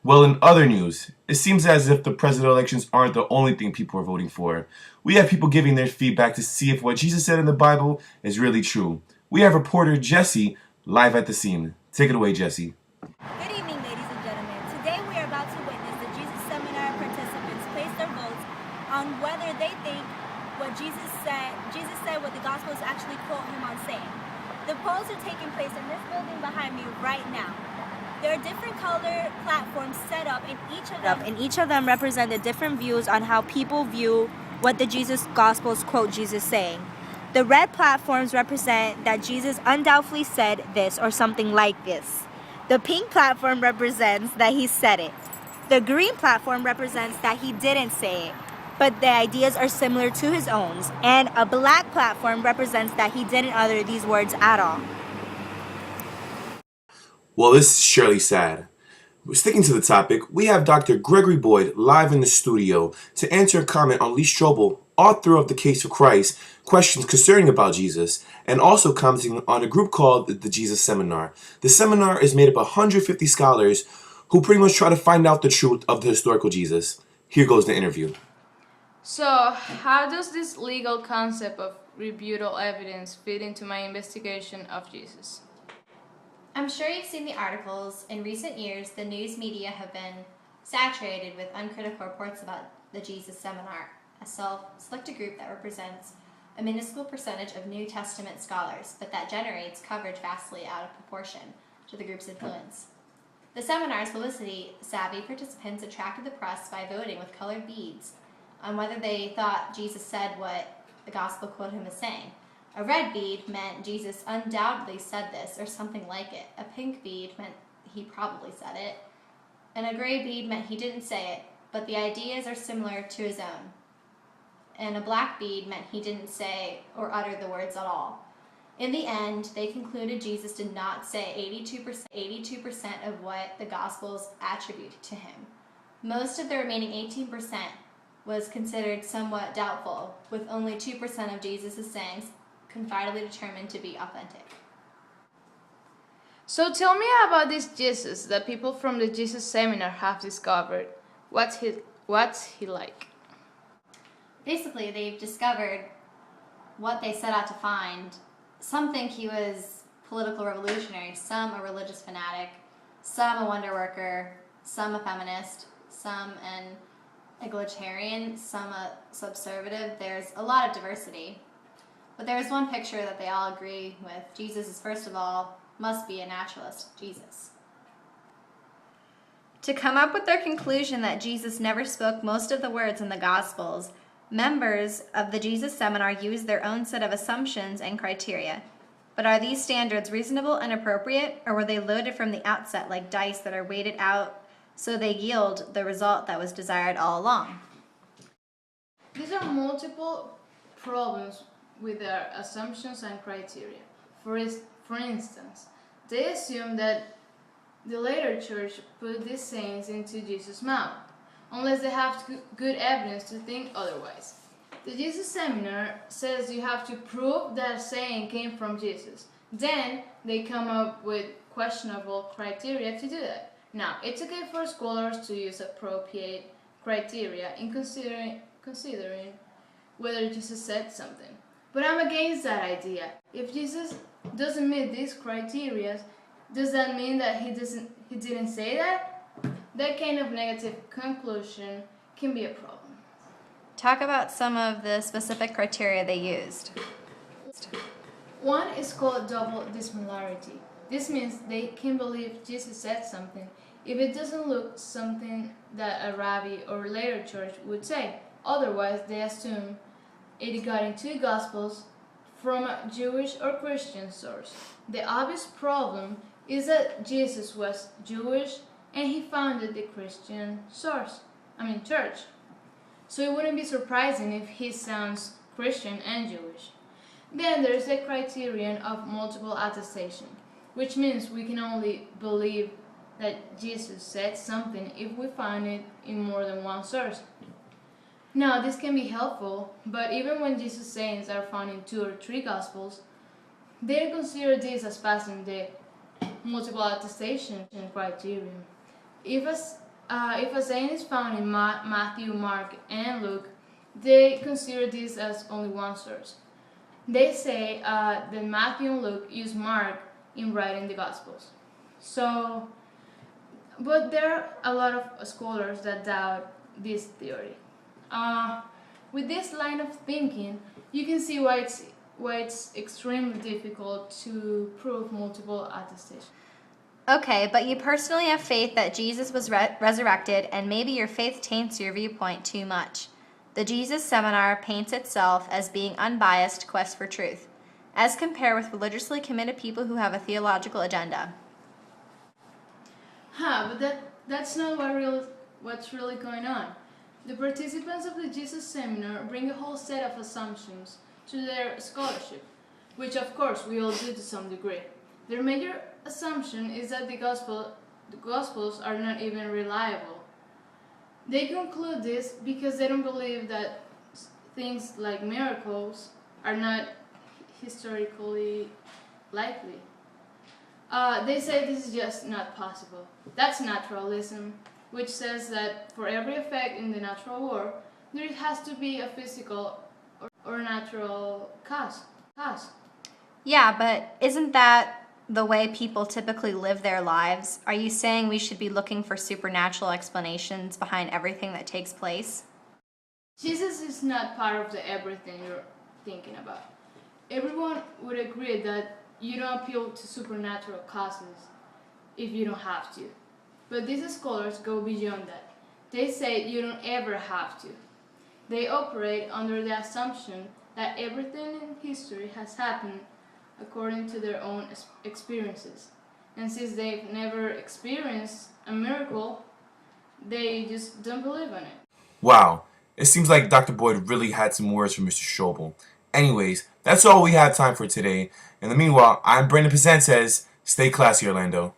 Well, in other news, it seems as if the presidential elections aren't the only thing people are voting for. We have people giving their feedback to see if what Jesus said in the Bible is really true. We have reporter Jesse live at the scene. Take it away, Jesse. Good evening, ladies and gentlemen. Today we are about to witness the Jesus Seminar participants place their votes on whether they think what Jesus said what the Gospels actually quote him on saying. The polls are taking place in this building behind me right now. There are different color platforms set up, and each of them represented different views on how people view what the Jesus Gospels quote Jesus saying. The red platforms represent that Jesus undoubtedly said this or something like this. The pink platform represents that he said it. The green platform represents that he didn't say it, but the ideas are similar to his own. And a black platform represents that he didn't utter these words at all. Well, this is surely sad. Sticking to the topic, we have Dr. Gregory Boyd live in the studio to answer a comment on Lee Strobel, author of The Case for Christ, questions concerning about Jesus, and also commenting on a group called the Jesus Seminar. The seminar is made up of 150 scholars who pretty much try to find out the truth of the historical Jesus. Here goes the interview. So, how does this legal concept of rebuttal evidence fit into my investigation of Jesus? I'm sure you've seen the articles. In recent years, the news media have been saturated with uncritical reports about the Jesus Seminar, a self-selected group that represents a minuscule percentage of New Testament scholars, but that generates coverage vastly out of proportion to the group's influence. The seminar's publicity-savvy participants attracted the press by voting with colored beads on whether they thought Jesus said what the gospel quoted him as saying. A red bead meant Jesus undoubtedly said this or something like it. A pink bead meant he probably said it. And a gray bead meant he didn't say it, but the ideas are similar to his own. And a black bead meant he didn't say or utter the words at all. In the end, they concluded Jesus did not say 82% of what the Gospels attribute to him. Most of the remaining 18% was considered somewhat doubtful, with only 2% of Jesus' sayings confidently determined to be authentic. So tell me about this Jesus that people from the Jesus Seminar have discovered. What's he like? Basically, they've discovered what they set out to find. Some think he was political revolutionary, some a religious fanatic, some a wonder worker, some a feminist, some an egalitarian, some a subservative. There's a lot of diversity. But there is one picture that they all agree with. Jesus is, first of all, must be a naturalist, Jesus. To come up with their conclusion that Jesus never spoke most of the words in the Gospels, members of the Jesus Seminar use their own set of assumptions and criteria. But are these standards reasonable and appropriate, or were they loaded from the outset like dice that are weighted out so they yield the result that was desired all along? These are multiple problems with their assumptions and criteria. For instance, they assume that the later church put these sayings into Jesus' mouth, unless they have good evidence to think otherwise. The Jesus Seminar says you have to prove that saying came from Jesus. Then they come up with questionable criteria to do that. Now, it's okay for scholars to use appropriate criteria in considering whether Jesus said something. But I'm against that idea. If Jesus doesn't meet these criteria, does that mean that he didn't say that? That kind of negative conclusion can be a problem. Talk about some of the specific criteria they used. One is called double dissimilarity. This means they can believe Jesus said something if it doesn't look something that a rabbi or later church would say. Otherwise, they assume it got into Gospels from a Jewish or Christian source. The obvious problem is that Jesus was Jewish and he founded the Christian church. So it wouldn't be surprising if he sounds Christian and Jewish. Then there's the criterion of multiple attestation, which means we can only believe that Jesus said something if we find it in more than one source. Now, this can be helpful, but even when Jesus' sayings are found in 2 or 3 Gospels, they consider this as passing the multiple attestation criterion. If If a saying is found in Matthew, Mark, and Luke, they consider this as only one source. They say that Matthew and Luke use Mark in writing the Gospels. But there are a lot of scholars that doubt this theory. With this line of thinking, you can see why it's extremely difficult to prove multiple attestations. Okay, but you personally have faith that Jesus was resurrected, and maybe your faith taints your viewpoint too much. The Jesus Seminar paints itself as being unbiased quest for truth, as compared with religiously committed people who have a theological agenda. But that's not what's really going on. The participants of the Jesus Seminar bring a whole set of assumptions to their scholarship, which of course we all do to some degree. Their major assumption is that the Gospels are not even reliable. They conclude this because they don't believe that things like miracles are not historically likely. They say this is just not possible. That's naturalism, which says that for every effect in the natural world, there has to be a physical or natural cause. Yeah, but isn't that the way people typically live their lives? Are you saying we should be looking for supernatural explanations behind everything that takes place? Jesus is not part of the everything you're thinking about. Everyone would agree that you don't appeal to supernatural causes if you don't have to. But these scholars go beyond that. They say you don't ever have to. They operate under the assumption that everything in history has happened according to their own experiences. And since they've never experienced a miracle, they just don't believe in it. Wow, it seems like Dr. Boyd really had some words for Mr. Strobel. Anyways, that's all we have time for today. In the meanwhile, I'm Brandon Pezan says, stay classy, Orlando.